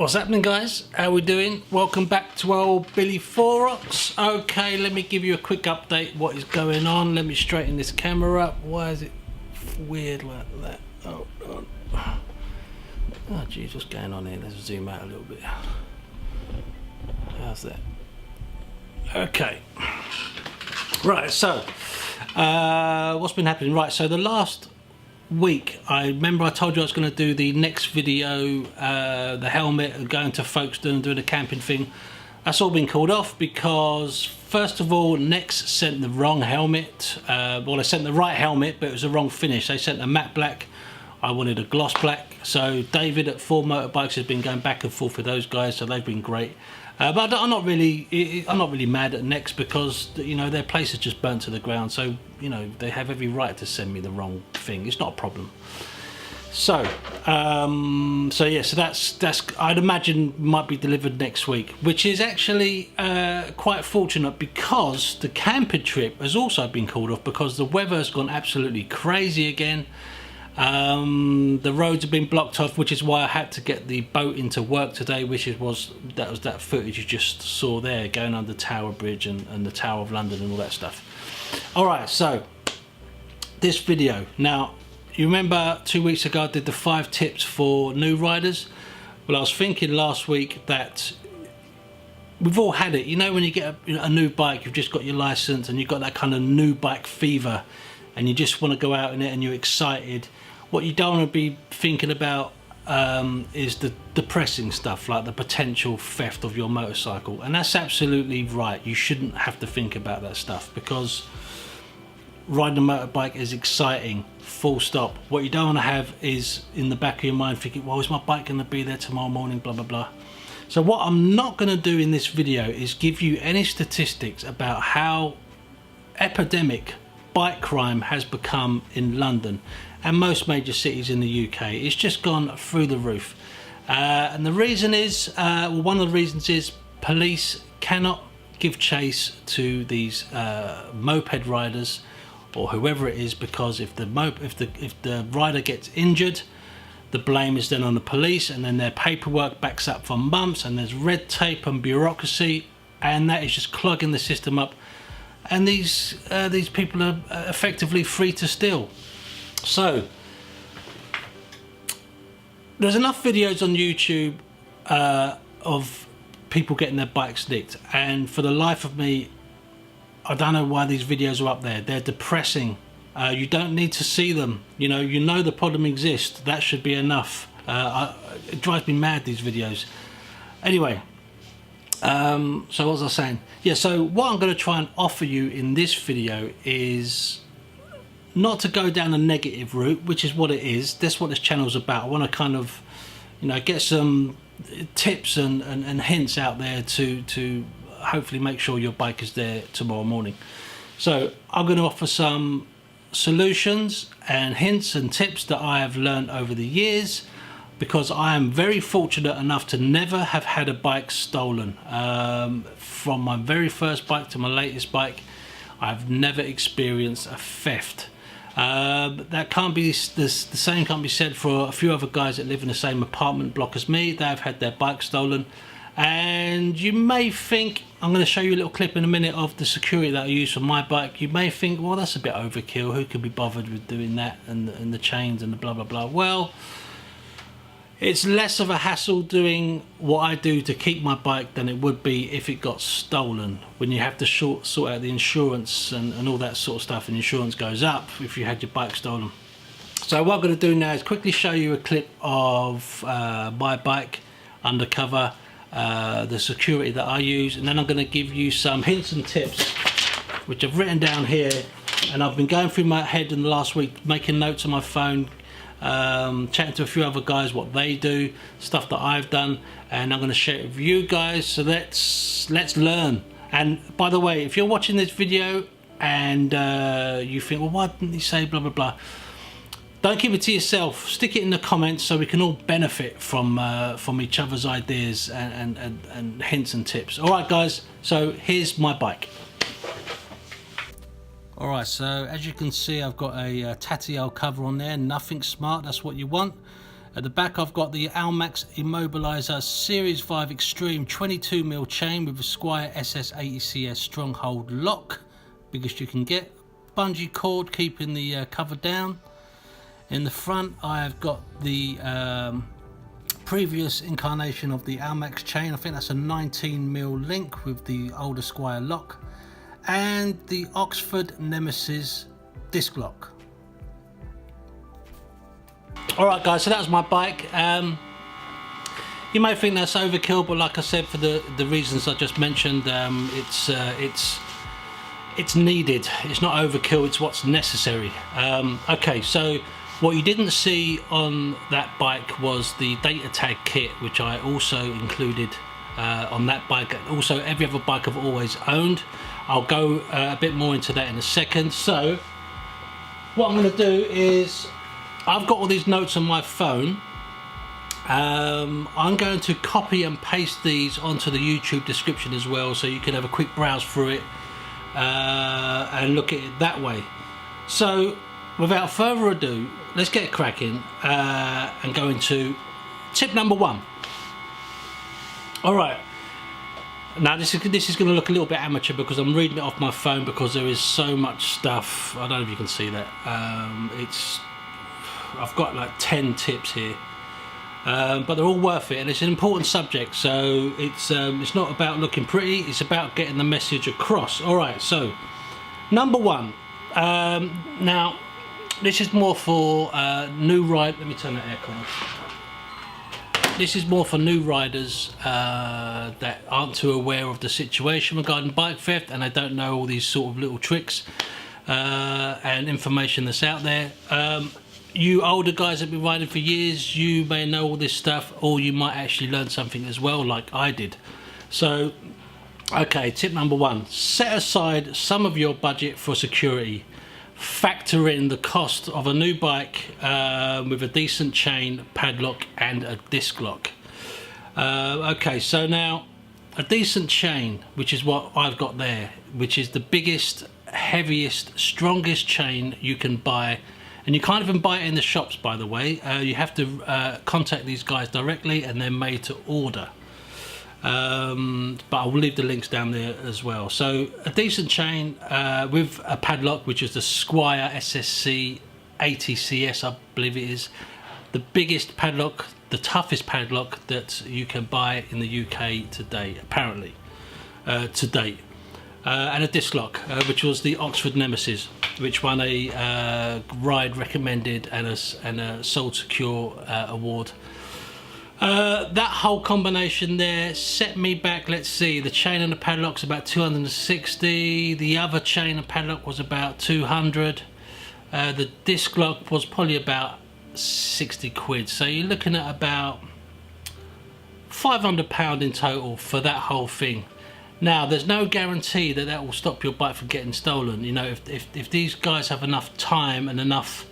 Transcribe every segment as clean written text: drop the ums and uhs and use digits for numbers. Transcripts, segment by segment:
What's happening, guys? How we doing? Welcome back to old Billy Foreox. Okay, let me give you a quick update what is going on. Let me straighten this camera up. Why is it weird like that? Oh geez, what's going on here? Let's zoom out a little bit. How's that? Okay. Right, so what's been happening? Right, so the last week, I remember I told you I was going to do the next video, the helmet, and going to Folkestone and doing a camping thing. That's all been called off because, first of all, Next sent the wrong helmet. Well, they sent the right helmet, but it was the wrong finish. They sent a matte black. I wanted a gloss black. So David at 4 Motorbikes has been going back and forth with those guys, so they've been great. But I'm not really mad at Next because, you know, their place is just burnt to the ground. So, you know, they have every right to send me the wrong thing. It's not a problem. So, yeah, so that's I'd imagine might be delivered next week, which is actually quite fortunate because the camping trip has also been called off because the weather has gone absolutely crazy again. The roads have been blocked off, which is why I had to get the boat into work today, which was that footage you just saw there, going under Tower Bridge and the Tower of London and all that stuff. Alright, so this video. Now, you remember 2 weeks ago I did the 5 tips for new riders? Well, I was thinking last week that we've all had it. You know, when you get a new bike, you've just got your license and you've got that kind of new bike fever and you just want to go out in it and you're excited. What you don't want to be thinking about is the depressing stuff, like the potential theft of your motorcycle. And that's absolutely right. You shouldn't have to think about that stuff because riding a motorbike is exciting, full stop. What you don't want to have is in the back of your mind thinking, well, is my bike going to be there tomorrow morning, blah, blah, blah. So what I'm not going to do in this video is give you any statistics about how epidemic bike crime has become in London and most major cities in the UK. It's just gone through the roof. And the reason is, well, one of the reasons is police cannot give chase to these moped riders or whoever it is, because if the rider gets injured, the blame is then on the police, and then their paperwork backs up for months, and there's red tape and bureaucracy, and that is just clogging the system up. And these people are effectively free to steal. So there's enough videos on YouTube of people getting their bikes nicked, and for the life of me, I don't know why these videos are up there. They're depressing. You don't need to see them. You know the problem exists. That should be enough. It drives me mad, these videos. Anyway, so what was I saying? Yeah, so what I'm going to try and offer you in this video is not to go down a negative route, which is what it is. That's what this channel's about. I want to kind of, you know, get some tips and hints out there to hopefully make sure your bike is there tomorrow morning. So I'm going to offer some solutions and hints and tips that I have learned over the years, because I am very fortunate enough to never have had a bike stolen. From my very first bike to my latest bike, I've never experienced a theft. That can't be the same can't be said for a few other guys that live in the same apartment block as me. They have had their bike stolen. And you may think, I'm going to show you a little clip in a minute of the security that I use for my bike. You may think, well, that's a bit overkill. Who could be bothered with doing that, and the chains and the blah blah blah. Well, it's less of a hassle doing what I do to keep my bike than it would be if it got stolen, when you have to sort out the insurance and all that sort of stuff, and insurance goes up if you had your bike stolen. So what I'm going to do now is quickly show you a clip of my bike undercover, the security that I use, and then I'm going to give you some hints and tips which I've written down here, and I've been going through my head in the last week, making notes on my phone, chatting to a few other guys what they do, stuff that I've done, and I'm going to share it with you guys. So let's learn. And by the way, if you're watching this video and you think, well, why didn't he say blah blah blah, don't keep it to yourself. Stick it in the comments so we can all benefit from each other's ideas and hints and tips. All right, guys. So here's my bike. All right. So as you can see, I've got a tattier cover on there. Nothing smart. That's what you want. At the back I've got the Almax Immobilizer Series 5 Extreme 22mm chain with a Squire SS80CS Stronghold lock, biggest you can get. Bungee cord keeping the cover down. In the front I have got the previous incarnation of the Almax chain. I think that's a 19mm link with the older Squire lock, and the Oxford Nemesis disc lock. Alright guys, so that was my bike. You may think that's overkill, but like I said, for the reasons I just mentioned, it's needed. It's not overkill, it's what's necessary. Okay, so what you didn't see on that bike was the data tag kit, which I also included on that bike, and also every other bike I've always owned. I'll go a bit more into that in a second. So what I'm going to do is, I've got all these notes on my phone. I'm going to copy and paste these onto the YouTube description as well, so you can have a quick browse through it and look at it that way. So without further ado, let's get cracking and go into tip number 1. Alright, now this is going to look a little bit amateur because I'm reading it off my phone, because there is so much stuff. I don't know if you can see that. I've got like 10 tips here, but they're all worth it, and it's an important subject, so it's not about looking pretty, it's about getting the message across. Alright, so number 1, now this is more for new ride. Let me turn that aircon off. This is more for new riders that aren't too aware of the situation regarding bike theft, and they don't know all these sort of little tricks and information that's out there. You older guys that have been riding for years, you may know all this stuff, or you might actually learn something as well, like I did. So, okay, tip number 1, set aside some of your budget for security. Factor in the cost of a new bike with a decent chain, padlock and a disc lock. Okay, so now a decent chain, which is what I've got there, which is the biggest, heaviest, strongest chain you can buy. And you can't even buy it in the shops, by the way. You have to contact these guys directly, and they're made to order. But I'll leave the links down there as well. So a decent chain with a padlock, which is the Squire SSC 80CS, I believe it is. The biggest padlock, the toughest padlock that you can buy in the UK today, apparently, to date. And a disc lock, which was the Oxford Nemesis, which won a Ride Recommended and a Sold Secure award. That whole combination there set me back. Let's see, the chain and the padlock's about 260. The other chain and padlock was about 200. The disc lock was probably about 60 quid. So you're looking at about £500 in total for that whole thing. Now, there's no guarantee that that will stop your bike from getting stolen. You know, if these guys have enough time and enough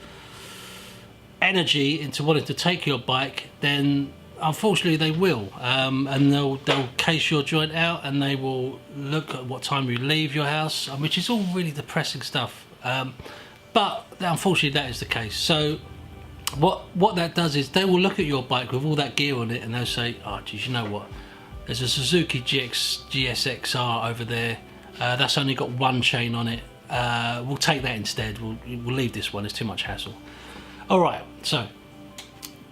energy into wanting to take your bike, then unfortunately they will. And they'll case your joint out, and they will look at what time you leave your house, which is all really depressing stuff. But unfortunately that is the case. So what that does is they will look at your bike with all that gear on it, and they'll say, oh geez, you know what? There's a Suzuki GSXR over there. That's only got one chain on it. We'll take that instead. We'll leave this one. It's too much hassle. All right. So,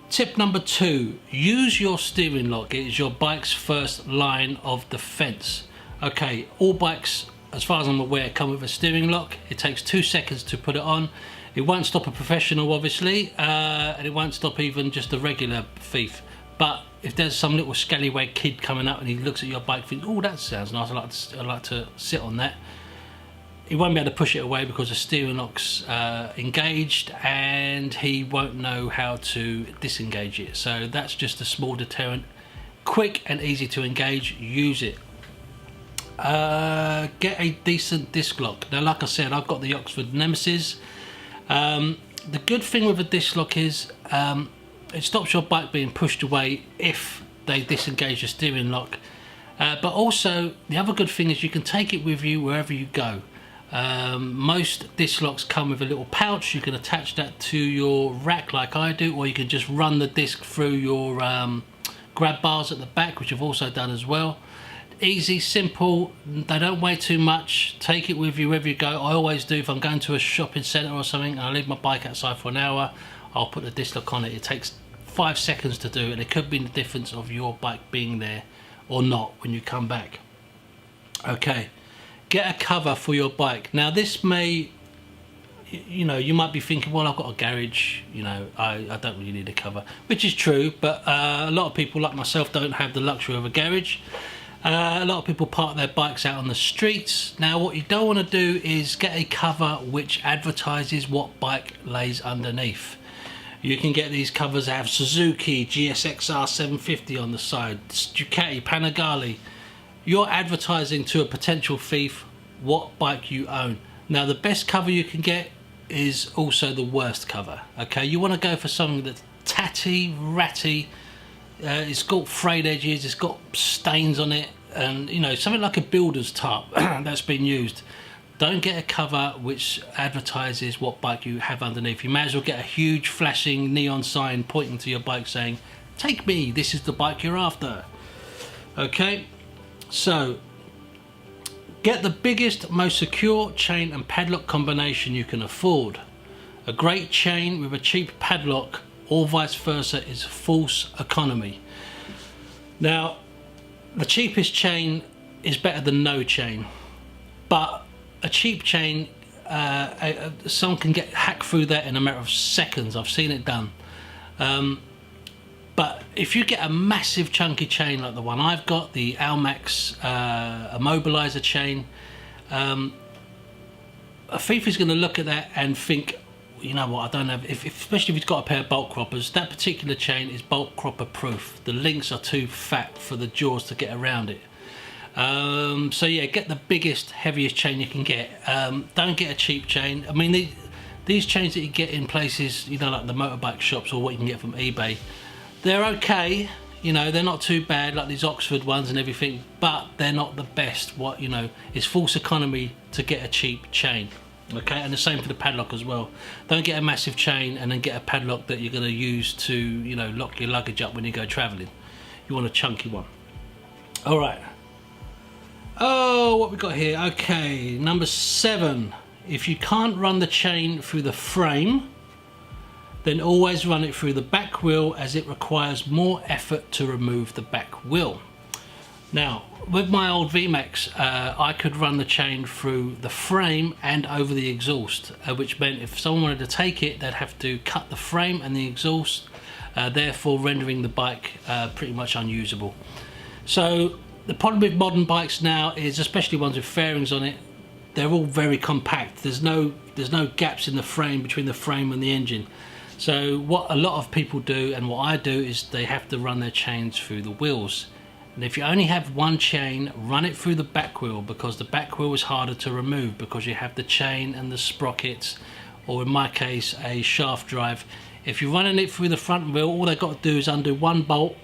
tip number 2: use your steering lock. It is your bike's first line of defence. Okay. All bikes, as far as I'm aware, come with a steering lock. It takes 2 seconds to put it on. It won't stop a professional, obviously, and it won't stop even just a regular thief. But if there's some little scallywag kid coming up and he looks at your bike and thinks, oh, that sounds nice, I'd like to sit on that, he won't be able to push it away because the steering lock's engaged, and he won't know how to disengage it. So that's just a small deterrent. Quick and easy to engage, use it. Get a decent disc lock. Now, like I said, I've got the Oxford Nemesis. The good thing with a disc lock is it stops your bike being pushed away if they disengage the steering lock. But also, the other good thing is you can take it with you wherever you go. Most disc locks come with a little pouch. You can attach that to your rack like I do, or you can just run the disc through your grab bars at the back, which I've also done as well. Easy, simple, they don't weigh too much. Take it with you wherever you go. I always do. If I'm going to a shopping centre or something and I leave my bike outside for an hour, I'll put the disc lock on it. It takes 5 seconds to do, and it could be the difference of your bike being there or not when you come back. Okay, get a cover for your bike. Now this may, you know, you might be thinking, well, I've got a garage, you know, I don't really need a cover, which is true, but a lot of people like myself don't have the luxury of a garage. A lot of people park their bikes out on the streets. Now what you don't want to do is get a cover which advertises what bike lays underneath. You can get these covers that have Suzuki, GSXR 750 on the side, Ducati, Panigale. You're advertising to a potential thief what bike you own. Now the best cover you can get is also the worst cover. Okay, you want to go for something that's tatty, ratty, it's got frayed edges, it's got stains on it, and you know, something like a builder's tarp that's been used. Don't get a cover which advertises what bike you have underneath. You may as well get a huge flashing neon sign pointing to your bike saying, "Take me, this is the bike you're after." Okay, so get the biggest, most secure chain and padlock combination you can afford. A great chain with a cheap padlock, or vice versa, is false economy. Now, the cheapest chain is better than no chain, but a cheap chain, someone can get hacked through that in a matter of seconds. I've seen it done. But if you get a massive chunky chain like the one I've got, the Almax immobilizer chain, a thief is going to look at that and think, you know what, I don't have, especially if he's got a pair of bolt croppers, that particular chain is bolt cropper proof. The links are too fat for the jaws to get around it. So yeah, get the biggest, heaviest chain you can get. Don't get a cheap chain. I mean, these chains that you get in places, you know, like the motorbike shops or what you can get from eBay, they're okay, you know, they're not too bad, like these Oxford ones and everything, but they're not the best. What, you know, it's false economy to get a cheap chain. Okay, and the same for the padlock as well. Don't get a massive chain and then get a padlock that you're going to use to, you know, lock your luggage up when you go travelling. You want a chunky one. All right. Oh, what we got here? Okay, number 7. If you can't run the chain through the frame, then always run it through the back wheel, as it requires more effort to remove the back wheel. Now, with my old VMAX, I could run the chain through the frame and over the exhaust, which meant if someone wanted to take it, they'd have to cut the frame and the exhaust, therefore rendering the bike pretty much unusable. So the problem with modern bikes now is, especially ones with fairings on it, they're all very compact. There's no gaps in the frame between the frame and the engine. So what a lot of people do, and what I do, is they have to run their chains through the wheels. And if you only have one chain, run it through the back wheel, because the back wheel is harder to remove because you have the chain and the sprockets, or in my case, a shaft drive. If you're running it through the front wheel, all they've got to do is undo one bolt,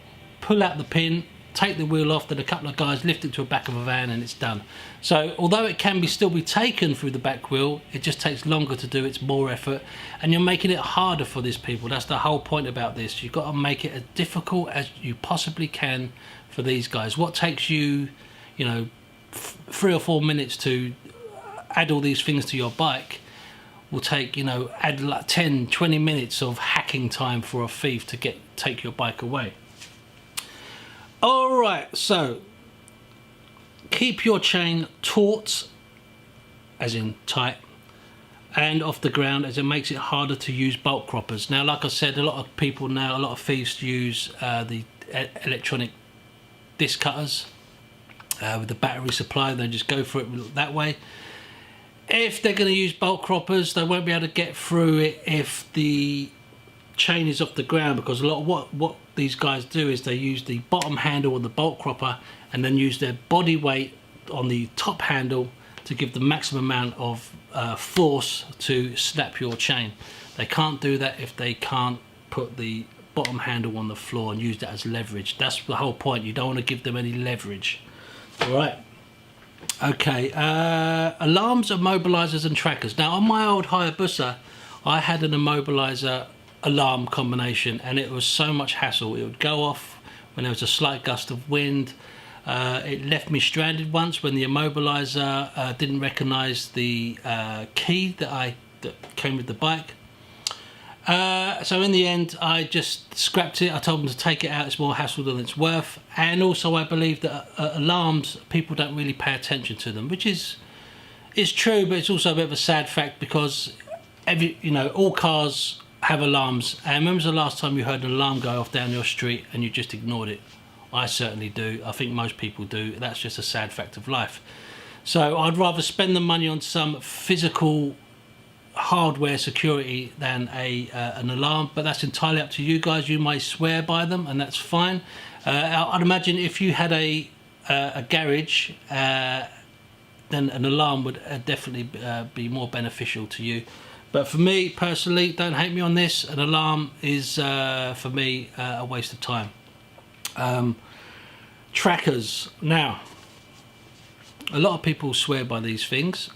pull out the pin, take the wheel off, then a couple of guys lift it to the back of a van and it's done. So although it can still be taken through the back wheel, it just takes longer to do, it's more effort, and you're making it harder for these people. That's the whole point about this. You've got to make it as difficult as you possibly can for these guys. What takes you, you know, 3 or 4 minutes to add all these things to your bike will take, you know, add like 10, 20 minutes of hacking time for a thief to take your bike away. All right, so keep your chain taut, as in tight, and off the ground, as it makes it harder to use bolt croppers. Now, like I said, a lot of people now, a lot of thieves use the electronic disc cutters with the battery supply. They just go for it that way. If they're going to use bolt croppers, they won't be able to get through it if the chain is off the ground, because a lot of what these guys do is they use the bottom handle of the bolt cropper and then use their body weight on the top handle to give the maximum amount of force to snap your chain. They can't do that if they can't put the bottom handle on the floor and use that as leverage. That's the whole point. You don't want to give them any leverage. All right. Okay, alarms, immobilizers and trackers. Now on my old Hayabusa, I had an immobilizer alarm combination, and it was so much hassle. It would go off when there was a slight gust of wind. It left me stranded once when the immobilizer didn't recognize the key that came with the bike. So in the end, I just scrapped it. I told them to take it out. It's more hassle than it's worth. And also, I believe that alarms, people don't really pay attention to them, which is true, but it's also a bit of a sad fact, because all cars have alarms. And when was the last time you heard an alarm go off down your street and you just ignored it? I certainly do. I think most people do. That's just a sad fact of life. So I'd rather spend the money on some physical hardware security than an alarm, but that's entirely up to you guys. You may swear by them, and that's fine. I'd imagine if you had a garage, then an alarm would definitely be more beneficial to you. But for me personally, don't hate me on this, an alarm is for me a waste of time. Trackers. Now, a lot of people swear by these things.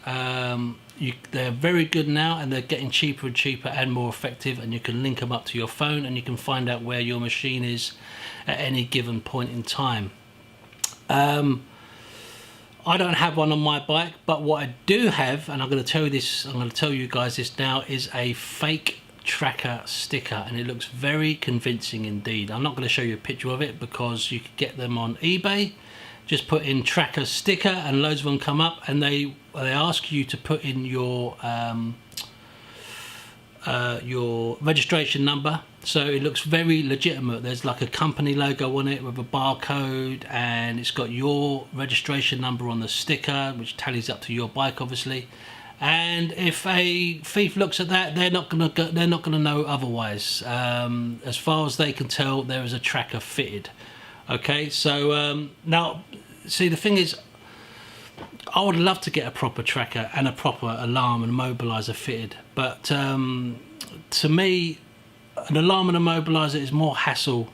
They're very good now, and they're getting cheaper and cheaper and more effective, and you can link them up to your phone and you can find out where your machine is at any given point in time. I don't have one on my bike, but what I do have, and I'm going to tell you guys this now, is a fake tracker sticker, and it looks very convincing indeed. I'm not going to show you a picture of it because you could get them on eBay. Just put in tracker sticker and loads of them come up, and they ask you to put in your registration number, so it looks very legitimate. There's like a company logo on it with a barcode, and it's got your registration number on the sticker, which tallies up to your bike obviously. And if a thief looks at that, they're not gonna know otherwise. As far as they can tell, there is a tracker fitted. Okay, so now, see, the thing is, I would love to get a proper tracker and a proper alarm and immobilizer fitted, but to me, an alarm and immobilizer is more hassle.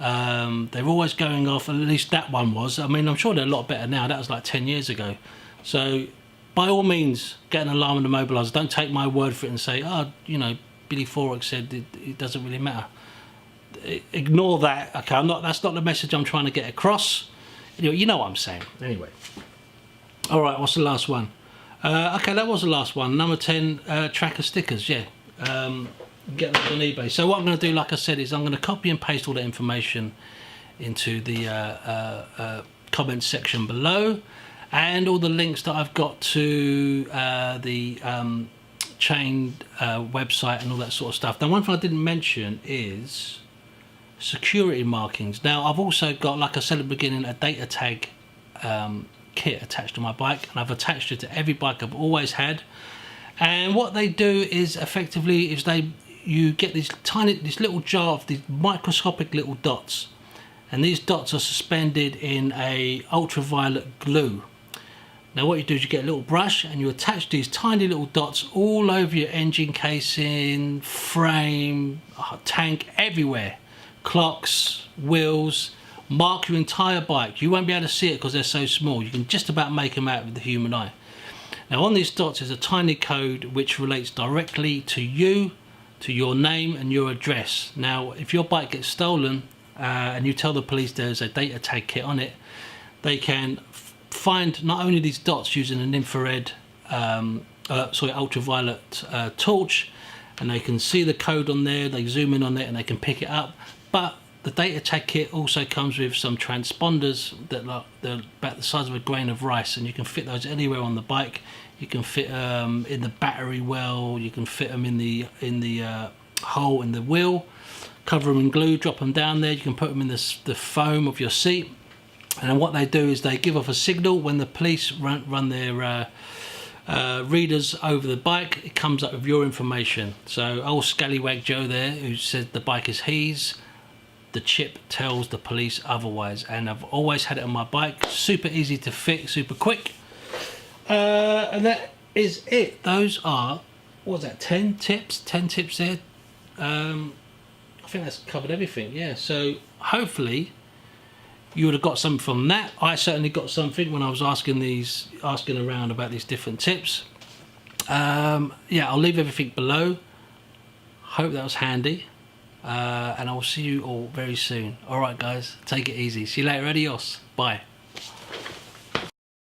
They're always going off, at least that one was. I mean, I'm sure they're a lot better now. That was like 10 years ago. So by all means, get an alarm and immobilizer. Don't take my word for it and say, oh, Billy Forex said it doesn't really matter. Ignore that. Okay, that's not the message I'm trying to get across. You know what I'm saying. Anyway. All right, what's the last one? Okay, that was the last one. Number 10, tracker stickers. Yeah. Get those on eBay. So what I'm going to do, like I said, is I'm going to copy and paste all the information into the comment section below, and all the links that I've got to the chain website and all that sort of stuff. Now, one thing I didn't mention is security markings. Now, I've also got, like I said at the beginning, a data tag kit attached to my bike, and I've attached it to every bike I've always had. And what they do is effectively is you get this little jar of these microscopic little dots, and these dots are suspended in a ultraviolet glue. Now what you do is you get a little brush and you attach these tiny little dots all over your engine casing, frame, tank, everywhere. Clocks, wheels, mark your entire bike. You won't be able to see it because they're so small. You can just about make them out with the human eye. Now on these dots is a tiny code which relates directly to you, to your name and your address. Now if your bike gets stolen and you tell the police there's a data tag kit on it, they can find not only these dots using an infrared, ultraviolet torch, and they can see the code on there, they zoom in on it and they can pick it up. But the data tag kit also comes with some transponders that they're about the size of a grain of rice, and you can fit those anywhere on the bike. You can fit in the battery well, you can fit them in the hole in the wheel, cover them in glue, drop them down there. You can put them in the foam of your seat, and then what they do is they give off a signal when the police run their readers over the bike. It comes up with your information. So old Scallywag Joe there, who said the bike is his, the chip tells the police otherwise. And I've always had it on my bike. Super easy to fit, super quick. And that is it. Those are, what was that, 10 tips? 10 tips there. I think that's covered everything. Yeah, so hopefully you would have got something from that. I certainly got something when I was asking around about these different tips. Yeah, I'll leave everything below. Hope that was handy, and I will see you all very soon. All right, guys, take it easy. See you later. Adios. Bye.